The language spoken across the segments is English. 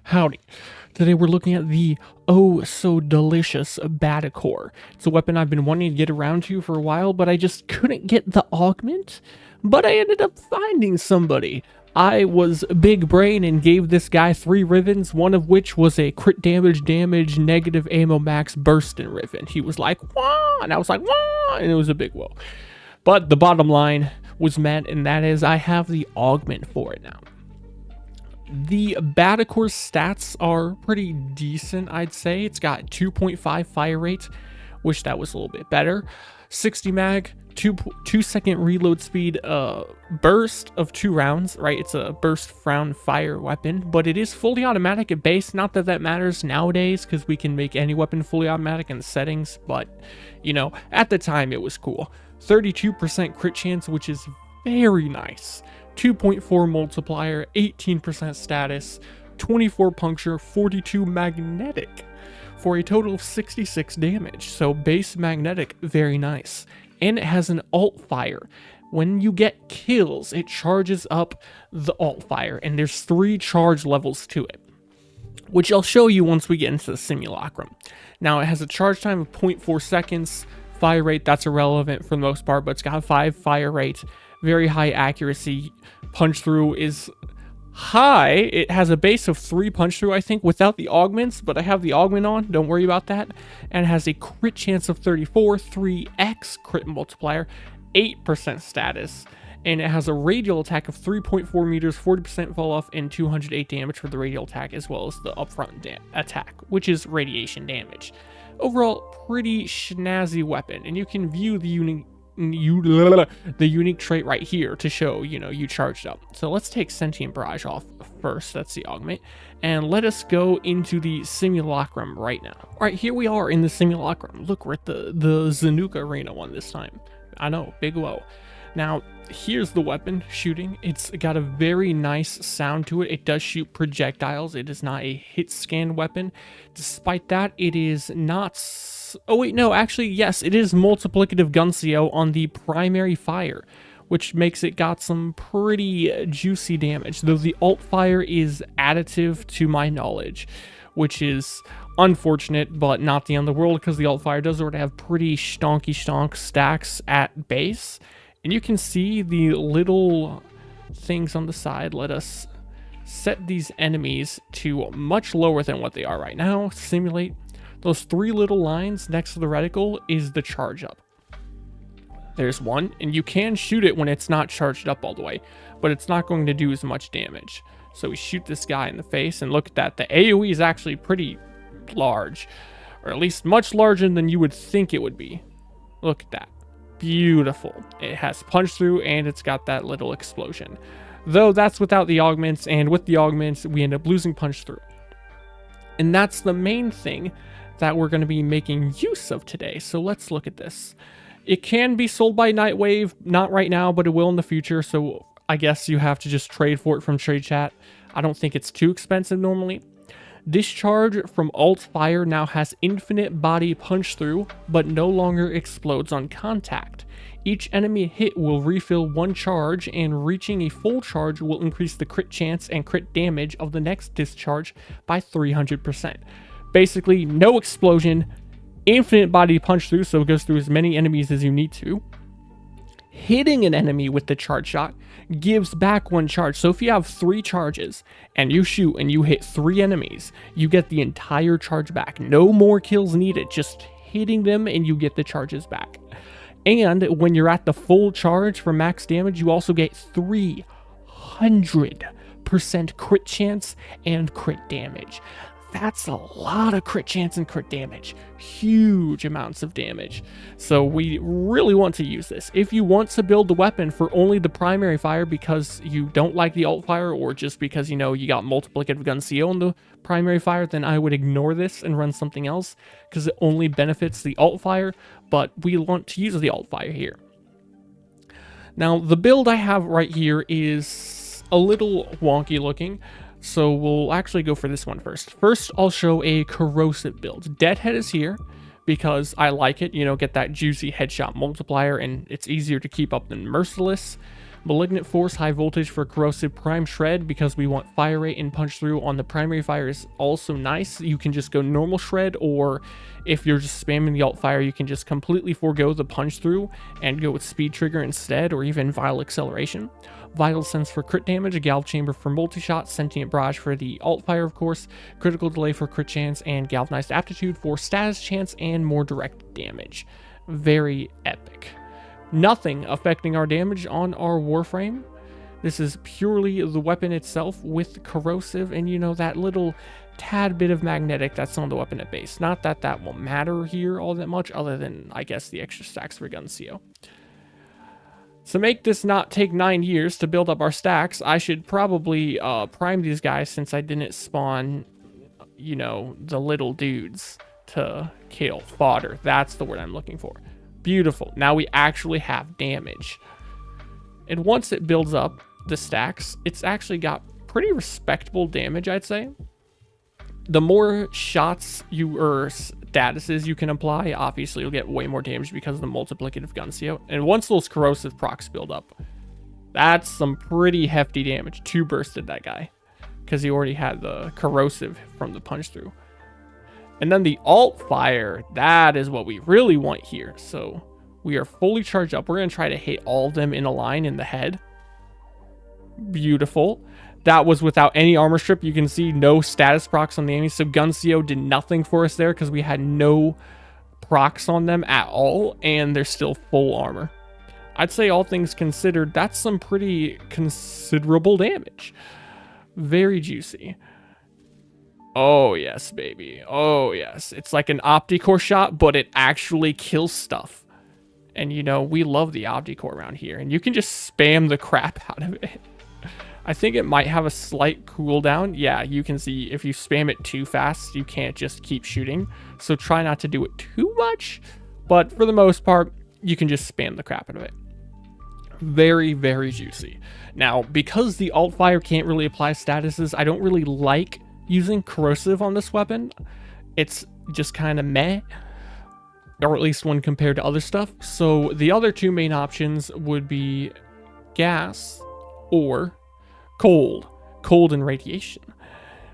Howdy. Today we're looking at the oh so delicious Battacor. It's a weapon I've been wanting to get around to for a while, but I just couldn't get the augment. But I ended up finding somebody. I was big brain and gave this guy 3 ribbons, one of which was a crit damage, negative ammo max burstin ribbon. He was like, wah, and I was like, wah, and it was a big whoa. But the bottom line was met, and that is I have the augment for it now. The Battacor's stats are pretty decent, I'd say. It's got 2.5 fire rate, wish that was a little bit better. 60 mag, 2 second reload speed, burst of 2 rounds, right? It's a burst round fire weapon, but it is fully automatic at base. Not that that matters nowadays, because we can make any weapon fully automatic in the settings, but, you know, at the time it was cool. 32% crit chance, which is very nice. 2.4 multiplier, 18% status, 24 puncture, 42 magnetic, for a total of 66 damage. So base magnetic, very nice. And it has an alt fire. When you get kills, it charges up the alt fire, and there's 3 charge levels to it, which I'll show you once we get into the Simulacrum. Now it has a charge time of 0.4 seconds. Fire rate, that's irrelevant for the most part, but it's got 5 fire rate, very high accuracy. Punch through is high. It has a base of 3 punch through, I think, without the augments, but I have the augment on, don't worry about that. And it has a crit chance of 34, 3x crit multiplier, 8% status, and it has a radial attack of 3.4 meters, 40% fall off, and 208 damage for the radial attack, as well as the upfront attack, which is radiation damage. Overall, pretty snazzy weapon, and you can view the unique trait right here to show, you know, you charged up. So let's take Sentient Barrage off first, that's the augment, and let us go into the Simulacrum right now. All right, here we are in the Simulacrum. Look, we're at the Zanuka Arena one this time. I know, big whoa. Now, here's the weapon shooting. It's got a very nice sound to it. It does shoot projectiles. It is not a hit scan weapon. Despite that, it is not... Oh wait, no, actually, yes, it is multiplicative gun CO on the primary fire, which makes it got some pretty juicy damage, though the alt fire is additive to my knowledge, which is unfortunate, but not the end of the world, because the alt fire does sort of have pretty stonk stacks at base. And you can see the little things on the side. Let us set these enemies to much lower than what they are right now. Simulate. Those 3 little lines next to the reticle is the charge up. There's one, and you can shoot it when it's not charged up all the way, but it's not going to do as much damage. So we shoot this guy in the face, and look at that. The AoE is actually pretty large, or at least much larger than you would think it would be. Look at that. Beautiful. It has punch through, and it's got that little explosion. Though that's without the augments, and with the augments, we end up losing punch through. And that's the main thing that we're going to be making use of today. So let's look at this. It can be sold by Nightwave, not right now, but it will in the future. So I guess you have to just trade for it from Trade Chat. I don't think it's too expensive normally. Discharge from alt fire now has infinite body punch through, but no longer explodes on contact. Each enemy hit will refill 1 charge, and reaching a full charge will increase the crit chance and crit damage of the next discharge by 300%. Basically, no explosion, infinite body punch through, so it goes through as many enemies as you need to. Hitting an enemy with the charge shot gives back 1 charge. So if you have 3 charges and you shoot and you hit 3 enemies, you get the entire charge back. No more kills needed, just hitting them and you get the charges back. And when you're at the full charge for max damage, you also get 300% crit chance and crit damage. That's a lot of crit chance and crit damage. Huge amounts of damage. So we really want to use this. If you want to build the weapon for only the primary fire because you don't like the alt fire, or just because, you know, you got multiplicative gun CO on the primary fire, then I would ignore this and run something else, because it only benefits the alt fire, but we want to use the alt fire here. Now, the build I have right here is a little wonky looking, so we'll actually go for this one first. First, I'll show a corrosive build. Deadhead is here because I like it, you know, get that juicy headshot multiplier, and it's easier to keep up than Merciless. Malignant Force, high voltage for corrosive prime shred because we want fire rate and punch through on the primary fire is also nice. You can just go normal shred, or if you're just spamming the alt fire, you can just completely forego the punch through and go with speed trigger instead, or even vital acceleration. Vital sense for crit damage, a galv chamber for multi-shot, sentient barrage for the alt fire of course, critical delay for crit chance, and galvanized aptitude for status chance and more direct damage. Very epic. Nothing affecting our damage on our Warframe. This is purely the weapon itself with corrosive and, you know, that little tad bit of magnetic that's on the weapon at base. Not that that will matter here all that much, other than, I guess, the extra stacks for Guncio. To make this not take 9 years to build up our stacks, I should probably prime these guys since I didn't spawn, you know, the little dudes to kill. Fodder. That's the word I'm looking for. Beautiful. Now we actually have damage. And once it builds up the stacks, it's actually got pretty respectable damage, I'd say. The more shots or statuses you can apply, obviously you'll get way more damage because of the multiplicative Guncio. And once those corrosive procs build up, that's some pretty hefty damage. 2 bursted that guy because he already had the corrosive from the punch through. And then the alt fire, that is what we really want here. So we are fully charged up. We're going to try to hit all of them in a line in the head. Beautiful. That was without any armor strip. You can see no status procs on the enemy. So Guncio did nothing for us there because we had no procs on them at all. And they're still full armor. I'd say all things considered, that's some pretty considerable damage. Very juicy. Oh, yes, baby. Oh, yes. It's like an Opticore shot, but it actually kills stuff. And, you know, we love the Opticore around here. And you can just spam the crap out of it. I think it might have a slight cooldown. Yeah, you can see if you spam it too fast, you can't just keep shooting. So try not to do it too much. But for the most part, you can just spam the crap out of it. Very, very juicy. Now, because the alt fire can't really apply statuses, I don't really like using corrosive on this weapon. It's just kind of meh, or at least when compared to other stuff. So the other 2 main options would be gas or cold and radiation.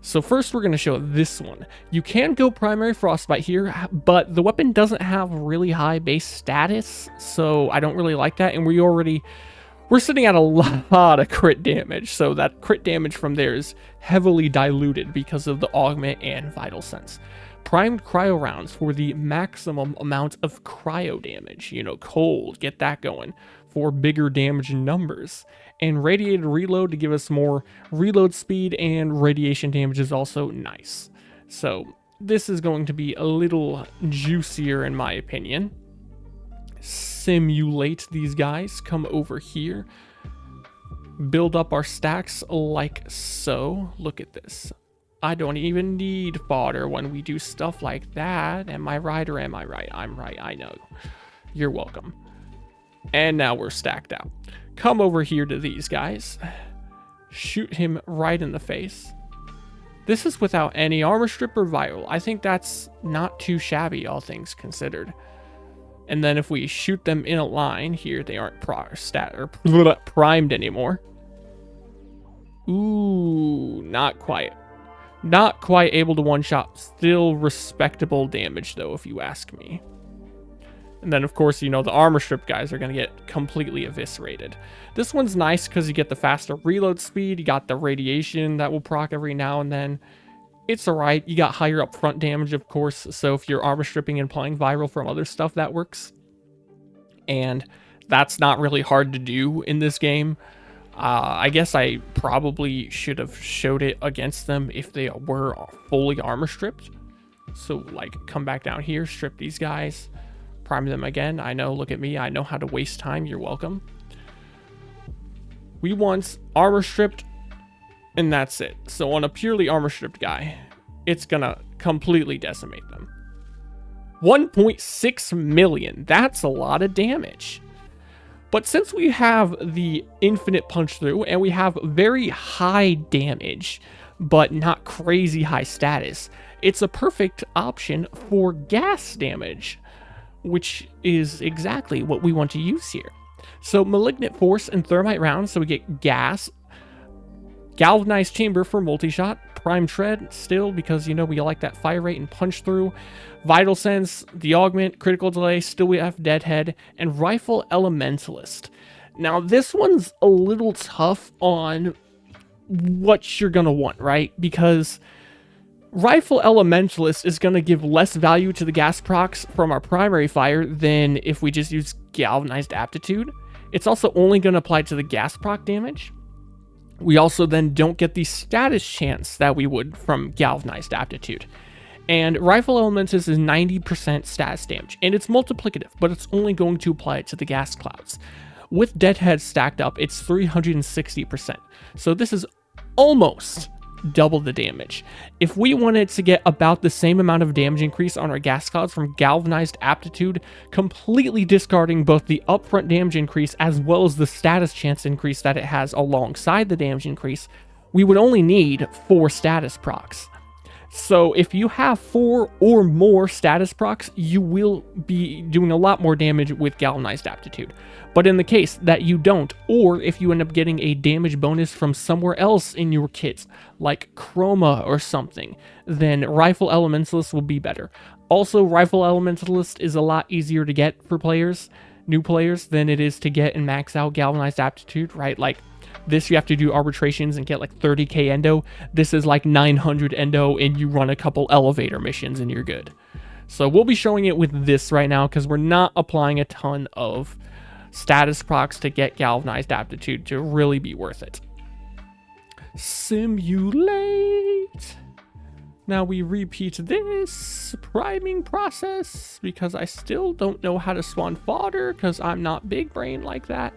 So first we're going to show this one. You can go primary frostbite here, but the weapon doesn't have really high base status, so I don't really like that. And we're sitting at a lot of crit damage, so that crit damage from there is heavily diluted because of the Augment and Vital Sense. Primed cryo rounds for the maximum amount of cryo damage. You know, cold, get that going for bigger damage numbers. And radiated reload to give us more reload speed, and radiation damage is also nice. So this is going to be a little juicier in my opinion. Simulate these guys, come over here, build up our stacks like so. Look at this. I don't even need fodder when we do stuff like that. Am I right or am I right? I'm right, I know. You're welcome. And now we're stacked out. Come over here to these guys. Shoot him right in the face. This is without any armor strip or viral. I think that's not too shabby, all things considered. And then if we shoot them in a line here, they aren't primed anymore. Ooh, not quite. Not quite able to one-shot. Still respectable damage, though, if you ask me. And then, of course, you know, the armor strip guys are going to get completely eviscerated. This one's nice because you get the faster reload speed. You got the radiation that will proc every now and then. It's alright. You got higher up front damage, of course. So if you're armor stripping and applying viral from other stuff, that works. And that's not really hard to do in this game. I guess I probably should have showed it against them if they were fully armor stripped. So, like, come back down here, strip these guys, prime them again. I know, look at me. I know how to waste time. You're welcome. We want armor stripped, and that's it. So on a purely armor stripped guy, it's gonna completely decimate them. 1.6 million. That's a lot of damage. But since we have the infinite punch through and we have very high damage, but not crazy high status, it's a perfect option for gas damage, which is exactly what we want to use here. So Malignant Force and Thermite rounds, so we get gas, Galvanized Chamber for multi-shot, Prime Tread still because, you know, we like that fire rate and punch through, Vital Sense, the Augment, Critical Delay, still we have Deadhead, and Rifle Elementalist. Now this one's a little tough on what you're gonna want, right? Because Rifle Elementalist is going to give less value to the gas procs from our primary fire than if we just use Galvanized Aptitude. It's also only going to apply to the gas proc damage. We also then don't get the status chance that we would from Galvanized Aptitude. And Rifle Elementalist is 90% status damage, and it's multiplicative, but it's only going to apply it to the gas clouds. With Deadhead stacked up, it's 360%. So this is almost double the damage. If we wanted to get about the same amount of damage increase on our gas clouds from Galvanized Aptitude, completely discarding both the upfront damage increase as well as the status chance increase that it has alongside the damage increase, we would only need 4 status procs. So if you have 4 or more status procs, you will be doing a lot more damage with Galvanized Aptitude. But in the case that you don't, or if you end up getting a damage bonus from somewhere else in your kit, like Chroma or something, then Rifle Elementalist will be better. Also, Rifle Elementalist is a lot easier to get for players, new players, than it is to get and max out Galvanized Aptitude, right? Like, this you have to do arbitrations and get like 30k endo. This is like 900 endo and you run a couple elevator missions and you're good. So we'll be showing it with this right now because we're not applying a ton of status procs to get Galvanized Aptitude to really be worth it. Simulate. Now we repeat this priming process because I still don't know how to spawn fodder because I'm not big brain like that.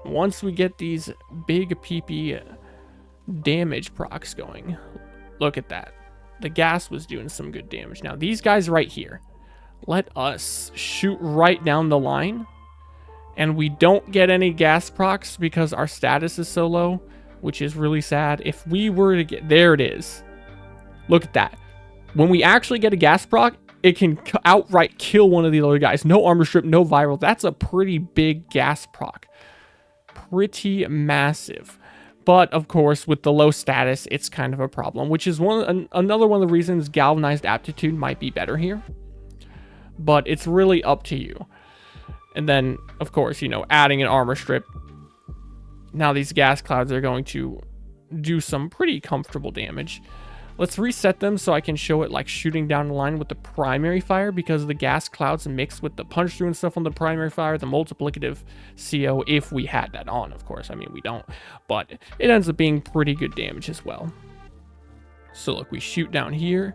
Once we get these big PP damage procs going, look at that. The gas was doing some good damage. Now these guys right here, let us shoot right down the line. And we don't get any gas procs because our status is so low, which is really sad. If we were to get, there it is. Look at that. When we actually get a gas proc, it can outright kill one of the other guys. No armor strip, no viral. That's a pretty big gas proc. Pretty massive, but of course with the low status it's kind of a problem, which is another one of the reasons Galvanized Aptitude might be better here, but it's really up to you. And then of course, you know, adding an armor strip, now these gas clouds are going to do some pretty comfortable damage. Let's reset them so I can show it like shooting down the line with the primary fire, because the gas clouds mixed with the punch through and stuff on the primary fire, the multiplicative CO, if we had that on, of course. I mean, we don't, but it ends up being pretty good damage as well. So look, we shoot down here,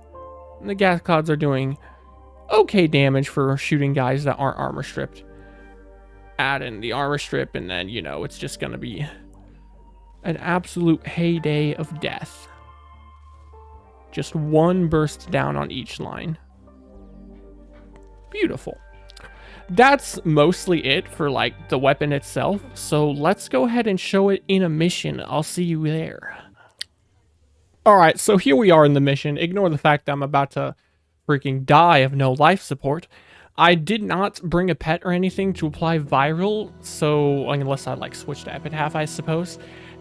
and the gas clouds are doing okay damage for shooting guys that aren't armor stripped. Add in the armor strip, and then, you know, it's just gonna be an absolute heyday of death. Just one burst down on each line. Beautiful. That's mostly it for like the weapon itself. So let's go ahead and show it in a mission. I'll see you there. All right, so here we are in the mission. Ignore the fact that I'm about to freaking die of no life support. I did not bring a pet or anything to apply viral, so unless I like switch to epitaph, I suppose.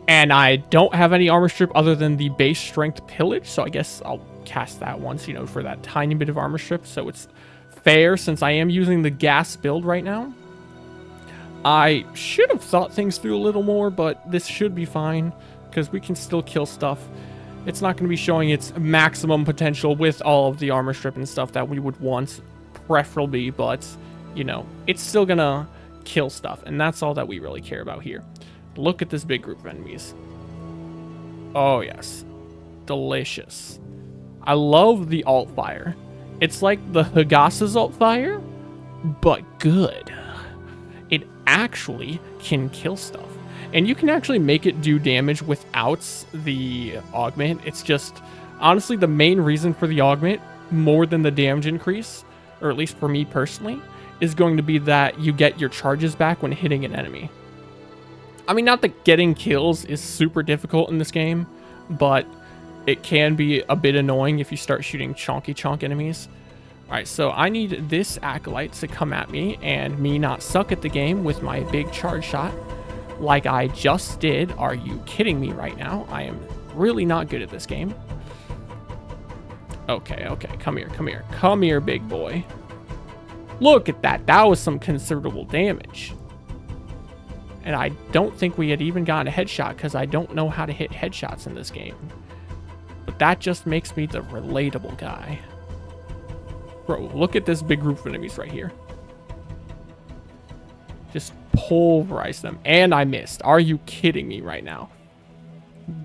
And I don't have any armor strip other than the base strength pillage, so I guess I'll cast that once, you know, for that tiny bit of armor strip, so it's fair since I am using the gas build right now. I should have thought things through a little more, but this should be fine because we can still kill stuff. It's not going to be showing its maximum potential with all of the armor strip and stuff that we would want, preferably, but, you know, it's still going to kill stuff, and that's all that we really care about here. Look at this big group of enemies. Oh, yes. Delicious. I love the alt fire. It's like the Hagasa's alt fire, but good. It actually can kill stuff. And you can actually make it do damage without the augment. It's just, honestly, the main reason for the augment, more than the damage increase, or at least for me personally, is going to be that you get your charges back when hitting an enemy. I mean, not that getting kills is super difficult in this game, but it can be a bit annoying if you start shooting chonky chonk enemies. Alright, so I need this Acolyte to come at me and me not suck at the game with my big charge shot like I just did. Are you kidding me right now? I am really not good at this game. Okay, okay, come here, come here. Come here, big boy. Look at that. That was some considerable damage. And I don't think we had even gotten a headshot because I don't know how to hit headshots in this game. But that just makes me the relatable guy. Bro, look at this big group of enemies right here. Just pulverize them. And I missed. Are you kidding me right now?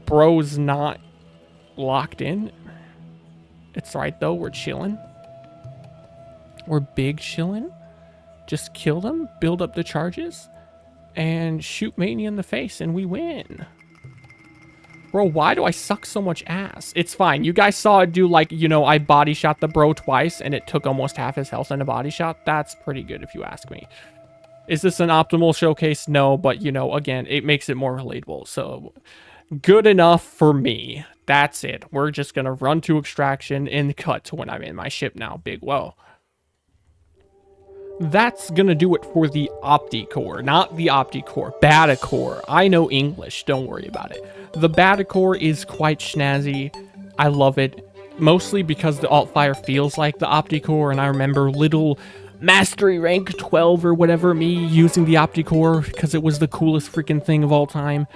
Bro's not locked in. It's right, though. We're chilling. We're big chilling. Just kill them, build up the charges, and shoot Mania in the face, and we win. Bro, why do I suck so much ass? It's fine. You guys saw it do, like, you know, I body shot the bro twice, and it took almost half his health in a body shot. That's pretty good, if you ask me. Is this an optimal showcase? No, but, you know, again, it makes it more relatable. So, good enough for me. That's it. We're just going to run to extraction and cut to when I'm in my ship now. Big whoa. That's going to do it for the Opticore. Not the Opticore. Battacor. I know English. Don't worry about it. The Battacor is quite snazzy. I love it. Mostly because the alt-fire feels like the Opticore. And I remember little Mastery rank 12 or whatever, me using the Opticore because it was the coolest freaking thing of all time.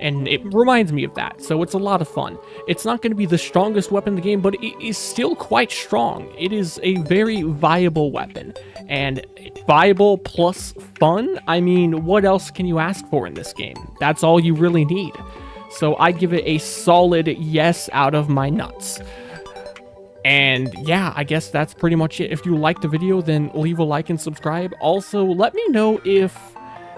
And it reminds me of that, so it's a lot of fun. It's not going to be the strongest weapon in the game, but it is still quite strong. It is a very viable weapon. And viable plus fun? I mean, what else can you ask for in this game? That's all you really need. So I give it a solid yes out of my nuts. And yeah, I guess that's pretty much it. If you liked the video, then leave a like and subscribe. Also, let me know if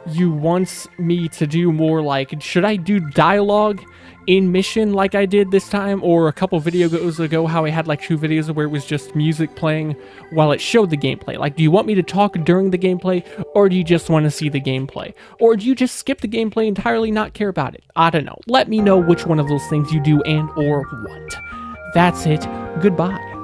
you want me to do more, like, should I do dialogue in mission like I did this time, or a couple videos ago how I had like 2 videos where it was just music playing while it showed the gameplay. Like, do you want me to talk during the gameplay, or do you just want to see the gameplay, or do you just skip the gameplay entirely, not care about it? I don't know. Let me know which one of those things you do and or what. That's it. Goodbye.